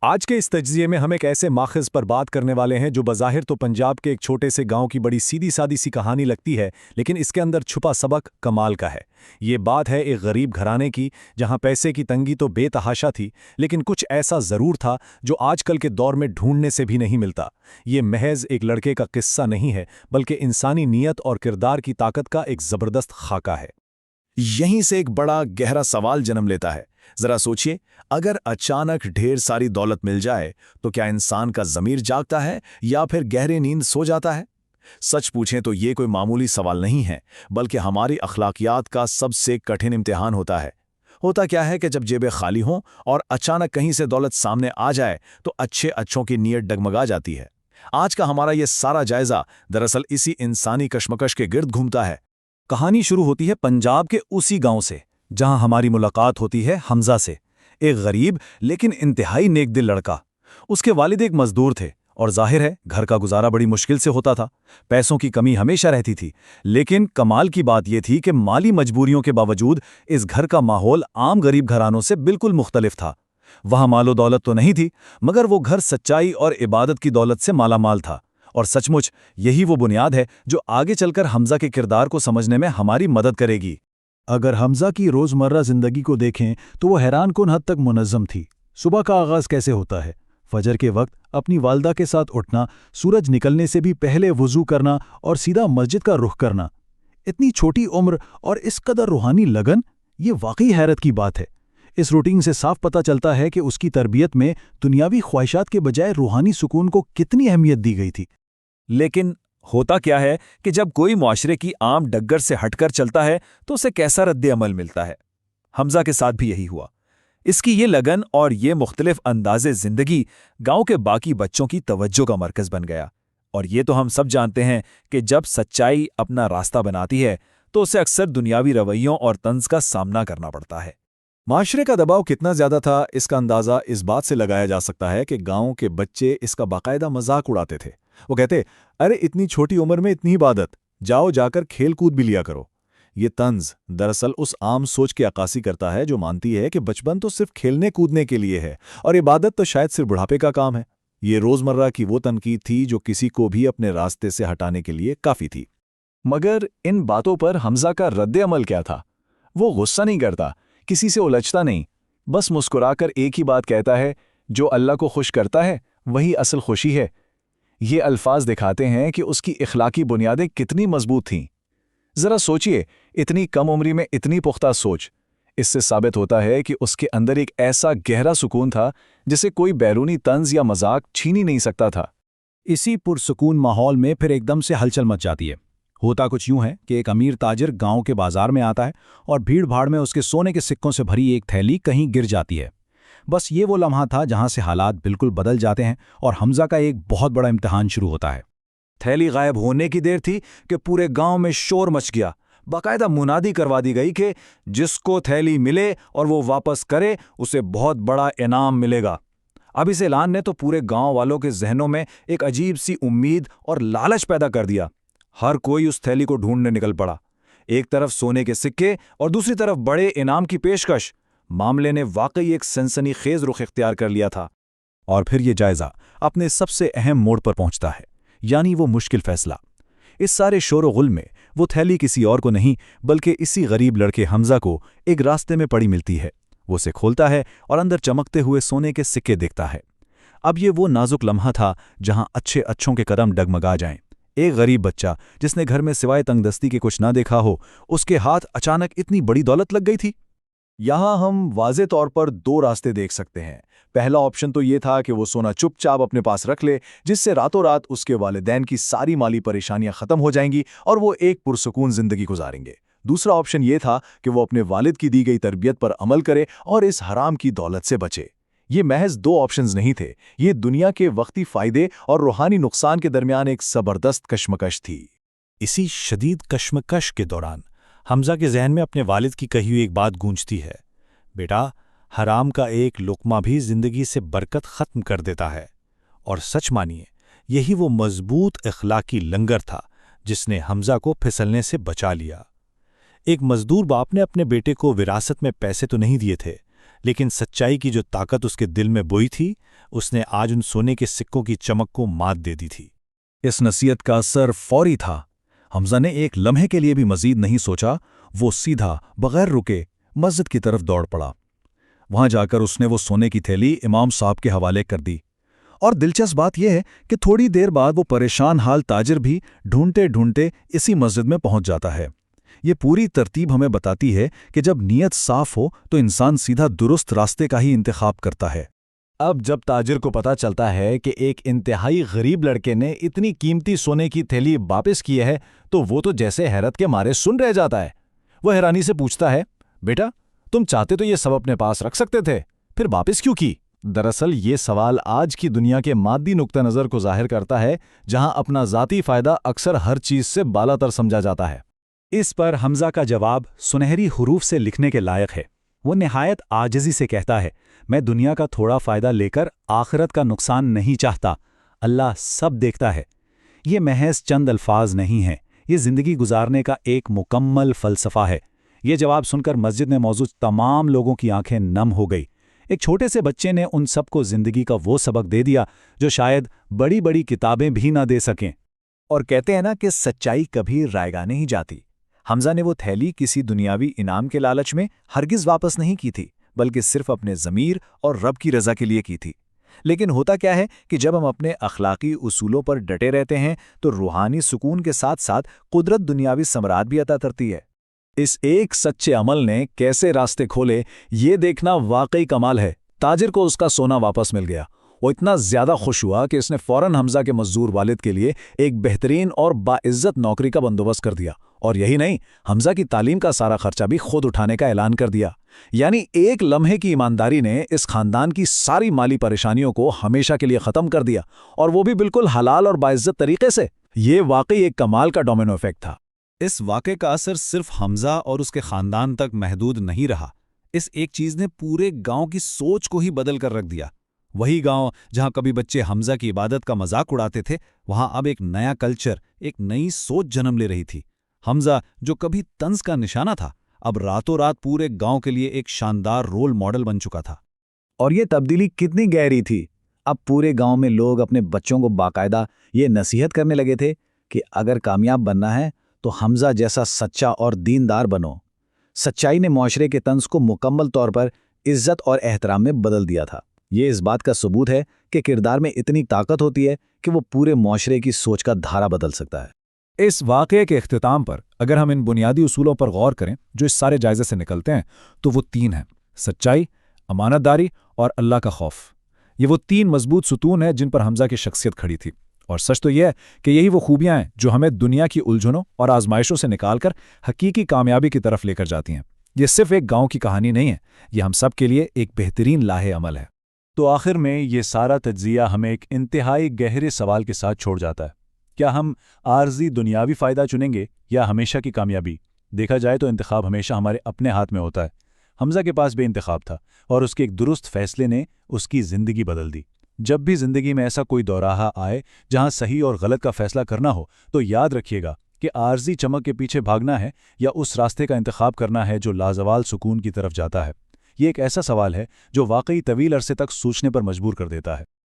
آج کے اس تجزیے میں ہم ایک ایسے ماخذ پر بات کرنے والے ہیں جو بظاہر تو پنجاب کے ایک چھوٹے سے گاؤں کی بڑی سیدھی سادی سی کہانی لگتی ہے، لیکن اس کے اندر چھپا سبق کمال کا ہے۔ یہ بات ہے ایک غریب گھرانے کی، جہاں پیسے کی تنگی تو بے تحاشا تھی، لیکن کچھ ایسا ضرور تھا جو آج کل کے دور میں ڈھونڈنے سے بھی نہیں ملتا۔ یہ محض ایک لڑکے کا قصہ نہیں ہے، بلکہ انسانی نیت اور کردار کی طاقت کا ایک زبردست خاکہ ہے۔ یہیں سے ایک بڑا گہرا سوال جنم لیتا ہے۔ ذرا سوچئے، اگر اچانک ڈھیر ساری دولت مل جائے تو کیا انسان کا ضمیر جاگتا ہے یا پھر گہری نیند سو جاتا ہے؟ سچ پوچھیں تو یہ کوئی معمولی سوال نہیں ہے، بلکہ ہماری اخلاقیات کا سب سے کٹھن امتحان ہوتا ہے۔ ہوتا کیا ہے کہ جب جیبیں خالی ہوں اور اچانک کہیں سے دولت سامنے آ جائے تو اچھوں کی نیت ڈگمگا جاتی ہے۔ آج کا ہمارا یہ سارا جائزہ دراصل اسی انسانی کشمکش کے گرد گھومتا ہے۔ کہانی شروع ہوتی ہے پنجاب کے اسی گاؤں سے، جہاں ہماری ملاقات ہوتی ہے حمزہ سے، ایک غریب لیکن انتہائی نیک دل لڑکا۔ اس کے والد ایک مزدور تھے اور ظاہر ہے گھر کا گزارا بڑی مشکل سے ہوتا تھا۔ پیسوں کی کمی ہمیشہ رہتی تھی، لیکن کمال کی بات یہ تھی کہ مالی مجبوریوں کے باوجود اس گھر کا ماحول عام غریب گھرانوں سے بالکل مختلف تھا۔ وہاں مال و دولت تو نہیں تھی، مگر وہ گھر سچائی اور عبادت کی دولت سے مالا مال تھا، اور سچ مچ یہی وہ بنیاد ہے جو آگے چل کر حمزہ کے کردار کو سمجھنے میں ہماری مدد کرے گی۔ اگر حمزہ کی روزمرہ زندگی کو دیکھیں تو وہ حیران کن حد تک منظم تھی۔ صبح کا آغاز کیسے ہوتا ہے؟ فجر کے وقت اپنی والدہ کے ساتھ اٹھنا، سورج نکلنے سے بھی پہلے وضو کرنا اور سیدھا مسجد کا رخ کرنا۔ اتنی چھوٹی عمر اور اس قدر روحانی لگن، یہ واقعی حیرت کی بات ہے۔ اس روٹین سے صاف پتہ چلتا ہے کہ اس کی تربیت میں دنیاوی خواہشات کے بجائے روحانی سکون کو کتنی اہمیت دی گئی تھی۔ لیکن ہوتا کیا ہے کہ جب کوئی معاشرے کی عام ڈگر سے ہٹ کر چلتا ہے تو اسے کیسا رد عمل ملتا ہے؟ حمزہ کے ساتھ بھی یہی ہوا۔ اس کی یہ لگن اور یہ مختلف انداز زندگی گاؤں کے باقی بچوں کی توجہ کا مرکز بن گیا، اور یہ تو ہم سب جانتے ہیں کہ جب سچائی اپنا راستہ بناتی ہے تو اسے اکثر دنیاوی رویوں اور طنز کا سامنا کرنا پڑتا ہے۔ معاشرے کا دباؤ کتنا زیادہ تھا، اس کا اندازہ اس بات سے لگایا جا سکتا ہے کہ گاؤں کے بچے اس کا باقاعدہ مذاق اڑاتے تھے۔ وہ کہتے، ارے اتنی چھوٹی عمر میں اتنی عبادت، جاؤ جا کر کھیل کود بھی لیا کرو۔ یہ طنز دراصل اس عام سوچ کی عکاسی کرتا ہے جو مانتی ہے کہ بچپن تو صرف کھیلنے کودنے کے لیے ہے اور عبادت تو شاید صرف بڑھاپے کا کام ہے۔ یہ روزمرہ کی وہ تنقید تھی جو کسی کو بھی اپنے راستے سے ہٹانے کے لیے کافی تھی۔ مگر ان باتوں پر حمزہ کا رد عمل کیا تھا؟ وہ غصہ نہیں کرتا، کسی سے الجھتا نہیں، بس مسکرا کر ایک ہی بات کہتا ہے، جو اللہ کو خوش کرتا ہے وہی اصل خوشی ہے۔ یہ الفاظ دکھاتے ہیں کہ اس کی اخلاقی بنیادیں کتنی مضبوط تھیں۔ ذرا سوچئے، اتنی کم عمری میں اتنی پختہ سوچ، اس سے ثابت ہوتا ہے کہ اس کے اندر ایک ایسا گہرا سکون تھا جسے کوئی بیرونی طنز یا مذاق چھین ہی نہیں سکتا تھا۔ اسی پرسکون ماحول میں پھر ایک دم سے ہلچل مچ جاتی ہے۔ ہوتا کچھ یوں ہے کہ ایک امیر تاجر گاؤں کے بازار میں آتا ہے اور بھیڑ بھاڑ میں اس کے سونے کے سکوں سے بھری ایک تھیلی کہیں گر جاتی ہے۔ بس یہ وہ لمحہ تھا جہاں سے حالات بالکل بدل جاتے ہیں اور حمزہ کا ایک بہت بڑا امتحان شروع ہوتا ہے۔ تھیلی غائب ہونے کی دیر تھی کہ پورے گاؤں میں شور مچ گیا۔ باقاعدہ منادی کروا دی گئی کہ جس کو تھیلی ملے اور وہ واپس کرے اسے بہت بڑا انعام ملے گا۔ اب اس اعلان نے تو پورے گاؤں والوں کے ذہنوں میں ایک عجیب سی امید اور لالچ پیدا کر دیا۔ ہر کوئی اس تھیلی کو ڈھونڈنے نکل پڑا، ایک طرف سونے کے سکے اور دوسری طرف بڑے انعام کی پیشکش۔ معاملے نے واقعی ایک سنسنی خیز رخ اختیار کر لیا تھا۔ اور پھر یہ جائزہ اپنے سب سے اہم موڑ پر پہنچتا ہے، یعنی وہ مشکل فیصلہ۔ اس سارے شور و غل میں وہ تھیلی کسی اور کو نہیں بلکہ اسی غریب لڑکے حمزہ کو ایک راستے میں پڑی ملتی ہے۔ وہ اسے کھولتا ہے اور اندر چمکتے ہوئے سونے کے سکے دیکھتا ہے۔ اب یہ وہ نازک لمحہ تھا جہاں اچھوں کے قدم ڈگمگا جائیں۔ ایک غریب بچہ جس نے گھر میں سوائے تنگ دستی کے کچھ نہ دیکھا ہو، اس کے ہاتھ اچانک اتنی بڑی دولت لگ گئی تھی۔ یہاں ہم واضح طور پر دو راستے دیکھ سکتے ہیں۔ پہلا آپشن تو یہ تھا کہ وہ سونا چپ چاپ اپنے پاس رکھ لے، جس سے راتوں رات اس کے والدین کی ساری مالی پریشانیاں ختم ہو جائیں گی اور وہ ایک پرسکون زندگی گزاریں گے۔ دوسرا آپشن یہ تھا کہ وہ اپنے والد کی دی گئی تربیت پر عمل کرے اور اس حرام کی دولت سے بچے۔ یہ محض دو آپشنز نہیں تھے، یہ دنیا کے وقتی فائدے اور روحانی نقصان کے درمیان ایک زبردست کشمکش تھی۔ اسی شدید کشمکش کے دوران حمزہ کے ذہن میں اپنے والد کی کہی ہوئی ایک بات گونجتی ہے، بیٹا، حرام کا ایک لقمہ بھی زندگی سے برکت ختم کر دیتا ہے۔ اور سچ مانیے، یہی وہ مضبوط اخلاقی لنگر تھا جس نے حمزہ کو پھسلنے سے بچا لیا۔ ایک مزدور باپ نے اپنے بیٹے کو وراثت میں پیسے تو نہیں دیے تھے، لیکن سچائی کی جو طاقت اس کے دل میں بوئی تھی اس نے آج ان سونے کے سکوں کی چمک کو مات دے دی تھی۔ اس نصیحت کا اثر فوری تھا۔ حمزہ نے ایک لمحے کے لیے بھی مزید نہیں سوچا، وہ سیدھا بغیر رکے مسجد کی طرف دوڑ پڑا۔ وہاں جا کر اس نے وہ سونے کی تھیلی امام صاحب کے حوالے کر دی، اور دلچسپ بات یہ ہے کہ تھوڑی دیر بعد وہ پریشان حال تاجر بھی ڈھونڈتے ڈھونڈتے اسی مسجد میں پہنچ جاتا ہے۔ یہ پوری ترتیب ہمیں بتاتی ہے کہ جب نیت صاف ہو تو انسان سیدھا درست راستے کا ہی انتخاب کرتا ہے۔ اب جب تاجر کو پتہ چلتا ہے کہ ایک انتہائی غریب لڑکے نے اتنی قیمتی سونے کی تھیلی واپس کی ہے تو وہ تو جیسے حیرت کے مارے سن رہ جاتا ہے۔ وہ حیرانی سے پوچھتا ہے، بیٹا تم چاہتے تو یہ سب اپنے پاس رکھ سکتے تھے، پھر واپس کیوں کی؟ دراصل یہ سوال آج کی دنیا کے مادی نقطہ نظر کو ظاہر کرتا ہے، جہاں اپنا ذاتی فائدہ اکثر ہر چیز سے بالا تر سمجھا جاتا ہے۔ اس پر حمزہ کا جواب سنہری حروف سے لکھنے کے لائق ہے۔ وہ نہایت عاجزی سے کہتا ہے، میں دنیا کا تھوڑا فائدہ لے کر آخرت کا نقصان نہیں چاہتا، اللہ سب دیکھتا ہے۔ یہ محض چند الفاظ نہیں ہیں، یہ زندگی گزارنے کا ایک مکمل فلسفہ ہے۔ یہ جواب سن کر مسجد میں موجود تمام لوگوں کی آنکھیں نم ہو گئی۔ ایک چھوٹے سے بچے نے ان سب کو زندگی کا وہ سبق دے دیا جو شاید بڑی بڑی کتابیں بھی نہ دے سکیں۔ اور کہتے ہیں نا کہ سچائی کبھی رائگاں نہیں جاتی۔ حمزہ نے وہ تھیلی کسی دنیاوی انعام کے لالچ میں ہرگز واپس نہیں کی تھی، بلکہ صرف اپنے ضمیر اور رب کی رضا کے لیے کی تھی۔ لیکن ہوتا کیا ہے کہ جب ہم اپنے اخلاقی اصولوں پر ڈٹے رہتے ہیں تو روحانی سکون کے ساتھ ساتھ قدرت دنیاوی ثمرات بھی عطا کرتی ہے۔ اس ایک سچے عمل نے کیسے راستے کھولے، یہ دیکھنا واقعی کمال ہے۔ تاجر کو اس کا سونا واپس مل گیا۔ وہ اتنا زیادہ خوش ہوا کہ اس نے فوراً حمزہ کے مزدور والد کے لیے ایک بہترین اور باعزت نوکری کا بندوبست کر دیا، اور یہی نہیں، حمزہ کی تعلیم کا سارا خرچہ بھی خود اٹھانے کا اعلان کر دیا۔ یعنی ایک لمحے کی ایمانداری نے اس خاندان کی ساری مالی پریشانیوں کو ہمیشہ کے لیے ختم کر دیا، اور وہ بھی بالکل حلال اور باعزت طریقے سے۔ یہ واقعی ایک کمال کا ڈومینو ایفیکٹ تھا۔ اس واقعے کا اثر صرف حمزہ اور اس کے خاندان تک محدود نہیں رہا، اس ایک چیز نے پورے گاؤں کی سوچ کو ہی بدل کر رکھ دیا۔ وہی گاؤں جہاں کبھی بچے حمزہ کی عبادت کا مذاق اڑاتے تھے، وہاں اب ایک نیا کلچر، ایک نئی سوچ جنم لے رہی تھی۔ حمزہ جو کبھی طنز کا نشانہ تھا، اب راتوں رات پورے گاؤں کے لیے ایک شاندار رول ماڈل بن چکا تھا۔ اور یہ تبدیلی کتنی گہری تھی! اب پورے گاؤں میں لوگ اپنے بچوں کو باقاعدہ یہ نصیحت کرنے لگے تھے کہ اگر کامیاب بننا ہے تو حمزہ جیسا سچا اور دیندار بنو۔ سچائی نے معاشرے کے طنز کو مکمل طور پر عزت اور احترام میں بدل دیا تھا۔ یہ اس بات کا ثبوت ہے کہ کردار میں اتنی طاقت ہوتی ہے کہ وہ پورے معاشرے کی سوچ کا دھارا بدل سکتا ہے۔ اس واقعے کے اختتام پر اگر ہم ان بنیادی اصولوں پر غور کریں جو اس سارے جائزے سے نکلتے ہیں تو وہ تین ہیں: سچائی، امانت داری اور اللہ کا خوف۔ یہ وہ تین مضبوط ستون ہیں جن پر حمزہ کی شخصیت کھڑی تھی، اور سچ تو یہ ہے کہ یہی وہ خوبیاں ہیں جو ہمیں دنیا کی الجھنوں اور آزمائشوں سے نکال کر حقیقی کامیابی کی طرف لے کر جاتی ہیں۔ یہ صرف ایک گاؤں کی کہانی نہیں ہے، یہ ہم سب کے لیے ایک بہترین لاہ عمل ہے۔ تو آخر میں یہ سارا تجزیہ ہمیں ایک انتہائی گہرے سوال کے ساتھ چھوڑ جاتا ہے: کیا ہم عارضی دنیاوی فائدہ چنیں گے یا ہمیشہ کی کامیابی؟ دیکھا جائے تو انتخاب ہمیشہ ہمارے اپنے ہاتھ میں ہوتا ہے۔ حمزہ کے پاس بھی انتخاب تھا، اور اس کے ایک درست فیصلے نے اس کی زندگی بدل دی۔ جب بھی زندگی میں ایسا کوئی دوراہا آئے جہاں صحیح اور غلط کا فیصلہ کرنا ہو تو یاد رکھیے گا کہ عارضی چمک کے پیچھے بھاگنا ہے یا اس راستے کا انتخاب کرنا ہے جو لازوال سکون کی طرف جاتا ہے۔ یہ ایک ایسا سوال ہے جو واقعی طویل عرصے تک سوچنے پر مجبور کر دیتا ہے۔